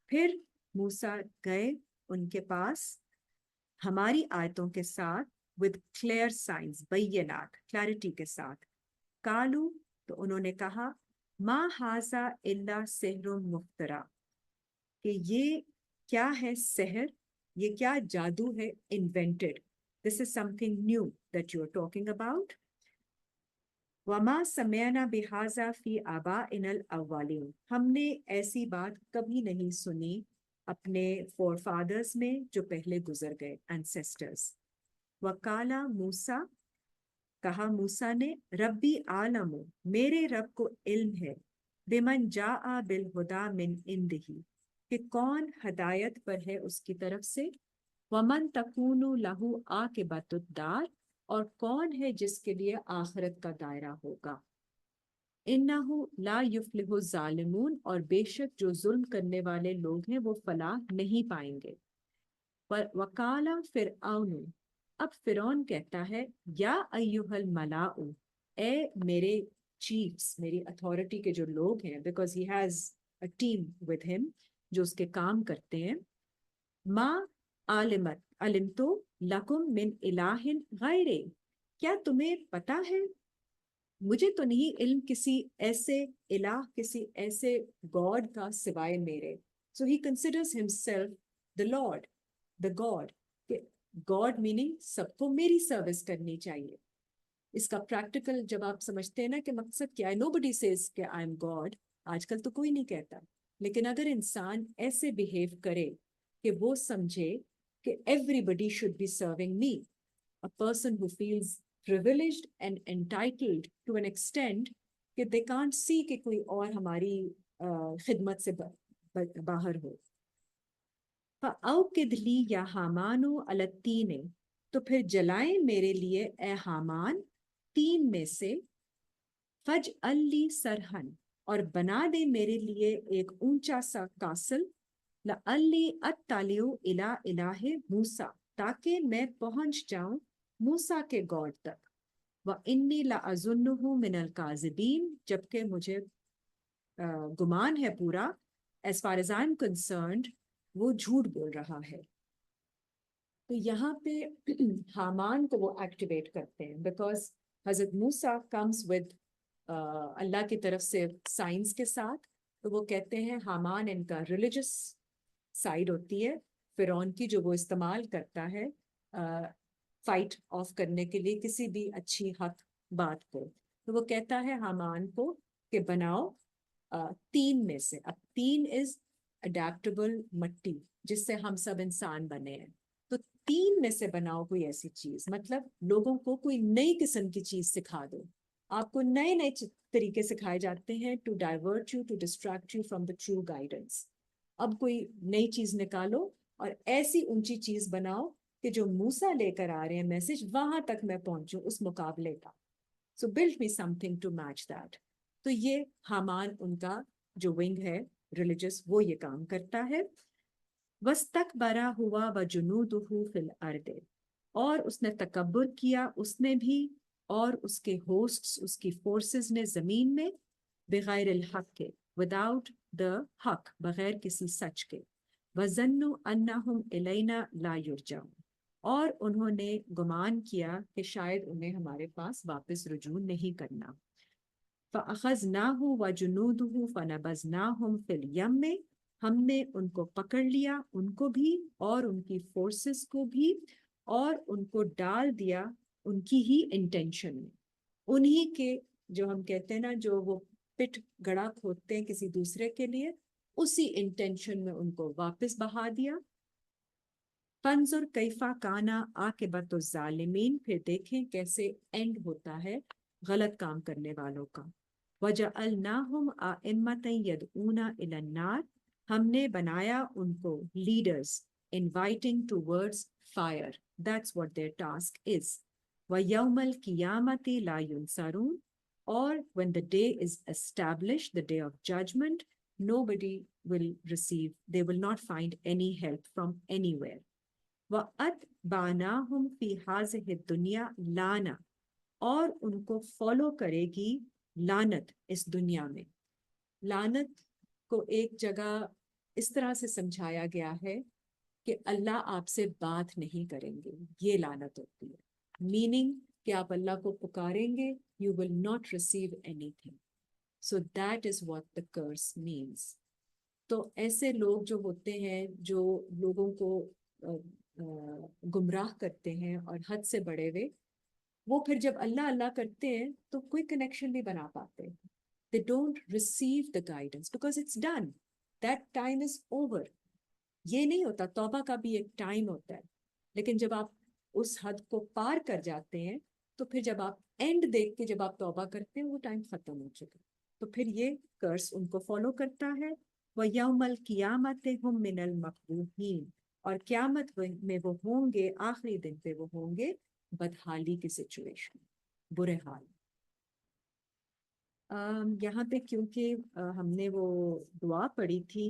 پھر موسیٰ گئے ان کے پاس ہماری آیتوں کے ساتھ, with clear signs, بینات, کلیرٹی کے ساتھ. قالوا. تو انہوں نے کہا, ما ھذا الا سحر مفترا. کہ یہ کیا ہے سحر, یہ کیا جادو ہے invented. This is something new that you are talking about. وَمَا سَمِعْنَا بِهَذَا فِي آبَائِنَا الْأَوَّلِينَ. ہم نے ایسی بات کبھی نہیں سنی اپنے فور فادرز میں جو پہلے گزر گئے, ancestors. وَقَالَ مُوسَىٰ. کہا موسیٰ نے, ربی عالم, میرے رب کو علم ہے, بمن جاء بالہدیٰ من عندہ, کہ کون ہدایت پر ہے اس کی طرف سے. ومن تکون لہ عاقبۃ الدار, اور کون ہے جس کے لیے آخرت کا دائرہ ہوگا. انہ لا یفلح الظالمون. اور بے شک جو ظلم کرنے والے لوگ ہیں وہ فلاح نہیں پائیں گے. وقال فرعون. اب فرعون کہتا ہے, یا ایھا الملاء, اے میرے چیفز, میری اتھارٹی کے جو لوگ ہیں, because he has a team with ہم جو اس کے کام کرتے ہیں. ما علمت لکم من الہ غیرے. کیا تمہیں پتا ہے, مجھے تو نہیں علم کسی ایسے الہ, کسی ایسے گاڈ کا سوائے میرے. So he considers himself the Lord, the God. God meaning سب کو میری سروس کرنی چاہیے. اس کا پریکٹیکل جب آپ سمجھتے ہیں نا کہ مقصد کیا ہے, nobody says کہ I am God. آج کل تو کوئی نہیں کہتا, لیکن اگر انسان ایسے بیہیو کرے کہ وہ سمجھے کہ everybody should be serving me, a person who feels privileged and entitled to an extent کہ they can't see کہ کوئی اور ہماری خدمت سے باہر ہو. فَأَوْقِدْ لِي يَا حَامَانُ عَلَى الطِّينِ. تو پھر جلائیں میرے لیے اے حامان تین میں سے. فَاجْعَل لِّي سَرْحًا. اور بنا دے میرے لیے ایک اونچا سا کاسل. لَعَلِّی أَطَّلِعُ إِلَىٰ إِلَٰهِ موسیٰ. تاکہ میں پہنچ جاؤں موسیٰ کے گاڈ تک. وَإِنِّی لَأَظُنُّهُ مِنَ الْكَاذِبِینَ. جبکہ مجھے گمان ہے پورا, as far as I'm concerned, وہ جھوٹ بول رہا ہے. تو یہاں پہ حامان کو وہ ایکٹیویٹ کرتے ہیں, بیکاز حضرت موسیٰ comes with اللہ کی طرف سے سائنس کے ساتھ. تو وہ کہتے ہیں حامان ان کا ریلیجس سائیڈ ہوتی ہے فرعون کی, جو وہ استعمال کرتا ہے فائٹ آف کرنے کے لیے کسی بھی اچھی حق بات کو. تو وہ کہتا ہے حامان کو کہ بناؤ تین میں سے. اب تین از اڈیپٹیبل مٹی جس سے ہم سب انسان بنے ہیں, تو تین میں سے بناؤ کوئی ایسی چیز, مطلب لوگوں کو کوئی نئی قسم کی چیز سکھا دو. آپ کو نئے نئے طریقے سکھائے جاتے ہیں to divert you, to distract you from the true guidance. اب کوئی نئی چیز نکالو اور ایسی اونچی چیز بناؤ کہ جو موسیٰ لے کر آ رہے ہیں میسج, وہاں تک میں پہنچوں اس مقابلے کا. So build me something to match that. تو یہ حامان ان کا جو ونگ ہے ریلیجس وہ یہ کام کرتا ہے. وَاسْتَكْبَرَ هُوَ وَجُنُودُهُ فِي الْأَرْضِ, اور اس نے تکبر کیا اس نے بھی اور اس کے ہوسٹس اس کی فورسز نے زمین میں, بغیر الحق کے, وداؤٹ دا حق, بغیر کسی سچ کے. وَظَنُّوا أَنَّهُمْ إِلَيْنَا لَا يُرْجَعُونَ, اور انہوں نے گمان کیا کہ شاید انہیں ہمارے پاس واپس رجوع نہیں کرنا. فَأَخَذْنَاهُ وَجُنُودُهُ فَنَبَذْنَاهُمْ فِي الْيَمِّ, ہم نے ان کو پکڑ لیا, ان کو بھی اور ان کی فورسز کو بھی, اور ان کو ڈال دیا ان کی ہی انٹینشن میں, انہی کے جو ہم کہتے ہیں نا جو وہ پٹ گڑا کھودتے ہیں کسی دوسرے کے لیے, اسی انٹینشن میں ان کو واپس بہا دیا. فَانظُرْ كَيْفَ كَانَ عَاقِبَةُ الظَّالِمِينَ, پھر دیکھیں کیسے اینڈ ہوتا ہے غلط کام کرنے والوں کا. وَجَعَلْنَاهُمْ أَئِمَّةً يَدْعُونَ إِلَى النَّارِ, ہم نے بنایا ان کو leaders inviting towards fire. That's what their task is. وَيَوْمَ الْقِيَامَةِ لَا يُنْصَرُونَ, or when the day is established, the day of judgment, nobody will receive, they will not find any help from anywhere. وَأَتْبَعْنَاهُمْ فِي هَٰذِهِ الدُّنْيَا لَعْنَةً, اور ان کو فالو کرے گی لعنت اس دنیا میں. لعنت کو ایک جگہ اس طرح سے سمجھایا گیا ہے کہ اللہ آپ سے بات نہیں کریں گے, یہ لعنت ہوتی ہے. میننگ کہ آپ اللہ کو پکاریں گے, you will not receive anything. So that is what the curse means. تو ایسے لوگ جو ہوتے ہیں جو لوگوں کو گمراہ کرتے ہیں اور حد سے بڑے ہوئے, وہ پھر جب اللہ اللہ کرتے ہیں تو کوئی کنیکشن نہیں بنا پاتے. They don't receive the guidance because it's done. That time is over. یہ نہیں ہوتا, توبہ کا بھی ایک ٹائم ہوتا ہے, لیکن جب آپ اس حد کو پار کر جاتے ہیں تو پھر جب آپ اینڈ دیکھ کے جب آپ توبہ کرتے ہیں وہ ٹائم ختم ہو چکا, تو پھر یہ کرس ان کو فالو کرتا ہے. وَيَوْمَ الْقِيَامَةِ هُمْ مِنَ الْمَقْبُوحِينَ, اور قیامت میں وہ ہوں گے, آخری دن پہ وہ ہوں گے بدحالی کی سچویشن, برے حال. یہاں پہ کیونکہ ہم نے وہ دعا پڑھی تھی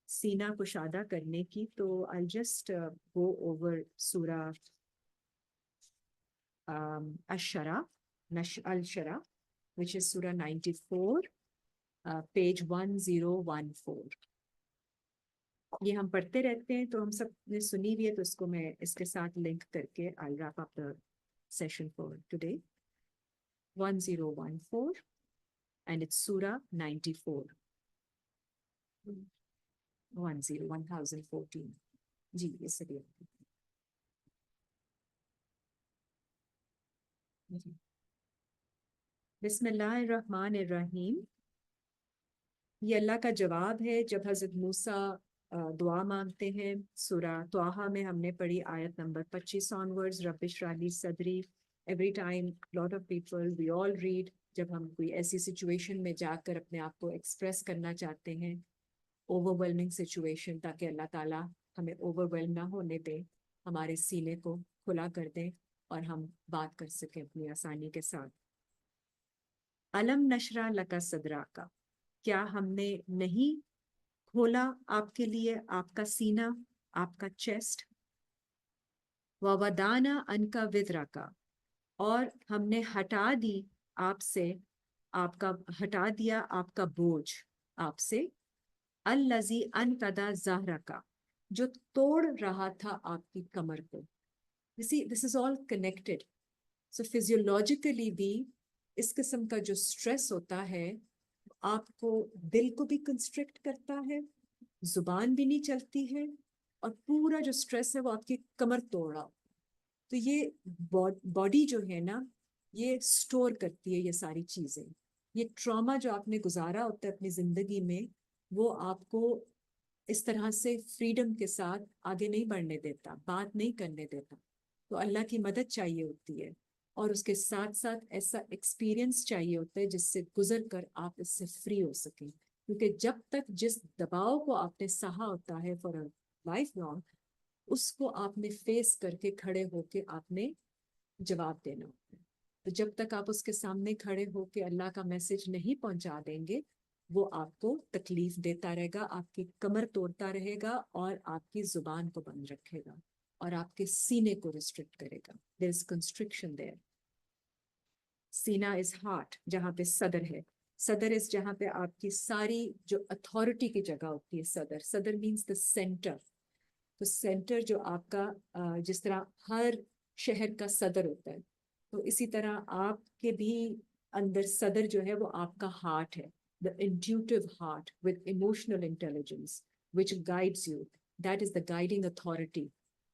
سینہ کشادہ کرنے کی, تو I'll just go over سورہ الشرح, which is سورہ 94, page 1014. یہ ہم پڑھتے رہتے ہیں تو ہم سب نے سنی ہوئی ہے, تو اس کو میں اس کے ساتھ لنک کر کے I'll wrap up the session for today. 1014, and it's Surah 94. 1014. جی اس سے بسم اللہ الرحمن الرحیم. یہ اللہ کا جواب ہے جب حضرت موسیٰ دعا مانگتے ہیں. سورہ طٰہٰ میں ہم نے پڑھی آیت نمبر 25 onwards. رب اشرح لی صدری. Every time lot of people we all read جب ہم کوئی ایسی سچویشن میں جا کر اپنے آپ کو ایکسپریس کرنا چاہتے ہیں, اوور ویلمنگ سچویشن, تاکہ اللہ تعالیٰ ہمیں اوور ویلم نہ ہونے دیں, ہمارے سینے کو کھلا کر دیں اور ہم بات کر سکیں اپنی آسانی کے ساتھ. الم نشرح لک صدرک, کیا ہم نے نہیں کھولا آپ کے لیے آپ کا سینہ, آپ کا چیسٹ. وَوَضَعْنَا عَنْكَ وِزْرَكَ, اور ہم نے ہٹا دی آپ سے آپ کا, ہٹا دیا آپ کا بوجھ آپ سے. الَّذِي أَنْقَضَ ظَهْرَكَ, جو توڑ رہا تھا آپ کی کمر کو. You see, this is all connected. So physiologically بھی اس قسم کا جو سٹریس ہوتا ہے آپ کو دل کو بھی کنسٹرکٹ کرتا ہے, زبان بھی نہیں چلتی ہے, اور پورا جو سٹریس ہے وہ آپ کی کمر توڑا. تو یہ باڈی جو ہے نا یہ سٹور کرتی ہے یہ ساری چیزیں. یہ ٹراما جو آپ نے گزارا ہوتا ہے اپنی زندگی میں, وہ آپ کو اس طرح سے فریڈم کے ساتھ آگے نہیں بڑھنے دیتا, بات نہیں کرنے دیتا. تو اللہ کی مدد چاہیے ہوتی ہے, اور اس کے ساتھ ساتھ ایسا ایکسپیرینس چاہیے ہوتا ہے جس سے گزر کر آپ اس سے فری ہو سکیں. کیونکہ جب تک جس دباؤ کو آپ نے سہا ہوتا ہے فار لائف لانگ, اس کو آپ نے فیس کر کے کھڑے ہو کے آپ نے جواب دینا ہوتا ہے. تو جب تک آپ اس کے سامنے کھڑے ہو کے اللہ کا میسج نہیں پہنچا دیں گے، وہ آپ کو تکلیف دیتا رہے گا، آپ کی کمر توڑتا رہے گا اور آپ کی زبان کو بند رکھے گا اور آپ کے سینے کو ریسٹرکٹ کرے گا. دیر از کنسٹرکشن دیر. سینہ از ہارٹ، جہاں پہ صدر ہے. صدر از جہاں پہ آپ کی ساری جو اتھارٹی کی جگہ ہوتی ہے. صدر، صدر مینس دا سینٹر. تو سینٹر جو آپ کا جس طرح ہر شہر کا صدر ہوتا ہے، تو اسی طرح آپ کے بھی اندر صدر جو ہے وہ آپ کا ہارٹ ہے. The intuitive heart with emotional intelligence which guides you, that is the guiding authority.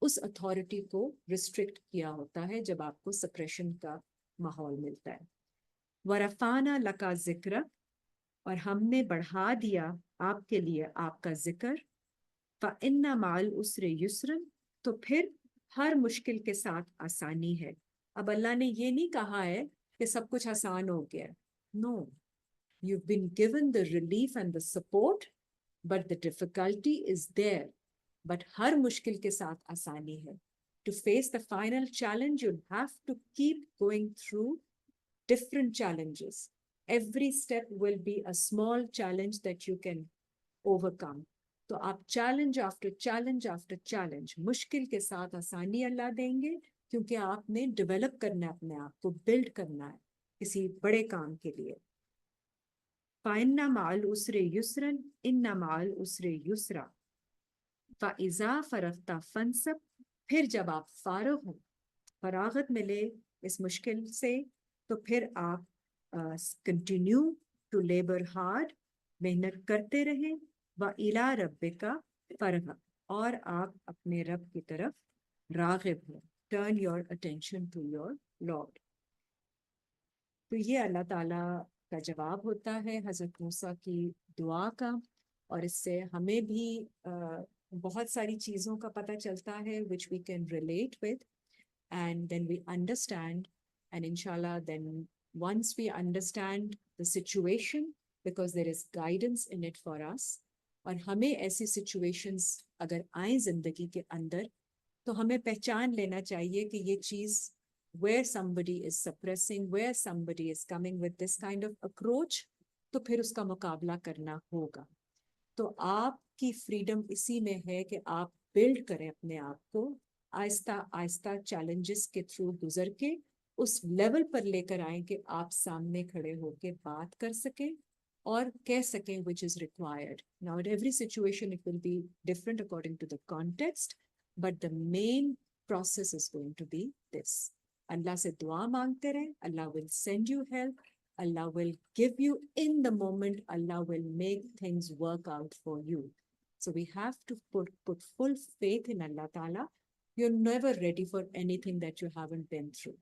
اس اتھارٹی کو ریسٹرکٹ کیا ہوتا ہے جب آپ کو سپریشن کا ماحول ملتا ہے. وَرَفَعْنَا لَكَ ذِكْرَكَ، اور ہم نے بڑھا دیا آپ کے لیے آپ کا ذکر. فَإِنَّ مَعَ الْعُسْرِ يُسْرًا، تو پھر ہر مشکل کے ساتھ آسانی ہے. اب اللہ نے یہ نہیں کہا ہے کہ سب کچھ آسان ہو گیا. نو، you've been given the relief and the support, but the difficulty is there. But ہر مشکل کے ساتھ آسانی ہے. To face the final challenge, you'll have to keep going through different challenges. Every step will be a small challenge that you can overcome. تو آپ challenge after challenge after challenge, مشکل کے ساتھ آسانی اللہ دیں گے، کیونکہ آپ نے ڈیولپ کرنا ہے، اپنے آپ کو بلڈ کرنا ہے کسی بڑے کام کے لیے. فَإِنَّ مَعَ الْعُسْرِ يُسْرًا إِنَّ مَعَ الْعُسْرِ يُسْرًا فَإِذَا فَرَغْتَ فَانْصَبْ، پھر جب آپ فارغ ہوں، فراغت ملے اس مشکل سے، تو پھر آپ کنٹینیو ٹو لیبر ہارڈ، محنت کرتے رہیں. وَإِلَىٰ رَبِّكَ فَارْغَب، اور آپ اپنے رب کی طرف راغب ہوں. Turn your attention to your lord. تو یہ اللہ تعالیٰ کا جواب ہوتا ہے حضرت موسیٰ کی دعا کا، اور اس سے ہمیں بھی بہت ساری چیزوں کا پتہ چلتا ہے which we can relate with, and then we understand, and inshallah then once we understand the situation, because there is guidance in it for us. اور ہمیں ایسی سچویشنز اگر آئیں زندگی کے اندر، تو ہمیں پہچان لینا چاہیے کہ یہ چیز where somebody is suppressing, where somebody is coming with this kind of approach، تو پھر اس کا مقابلہ کرنا ہوگا. تو آپ کی فریڈم اسی میں ہے کہ آپ بلڈ کریں اپنے آپ کو، آہستہ آہستہ چیلنجز کے تھرو گزر کے اس لیول پر لے کر آئیں کہ آپ سامنے کھڑے ہو کے بات کر سکیں اور کہہ سکیں which is required. Now in every situation it will be different according to the context, but the main process is going to be this. اللہ سے دعا مانگتے رہیں، اللہ will send you help, Allah will give you in the moment, Allah will make things work out for you. So we have to put full faith in Allah Ta'ala. You're never ready for anything that you haven't been through.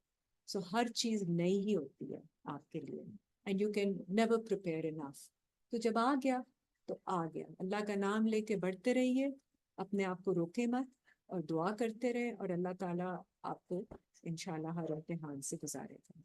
So ہر چیز نئی ہی ہوتی ہے آپ کے لیے، and you can never prepare enough. تو جب آ گیا تو آ گیا. اللہ کا نام لے کے بڑھتے رہیے، اپنے آپ کو روکے مت، اور دعا کرتے رہے، اور اللہ تعالیٰ آپ کو انشاءاللہ ہر امتحان سے گزارے گا.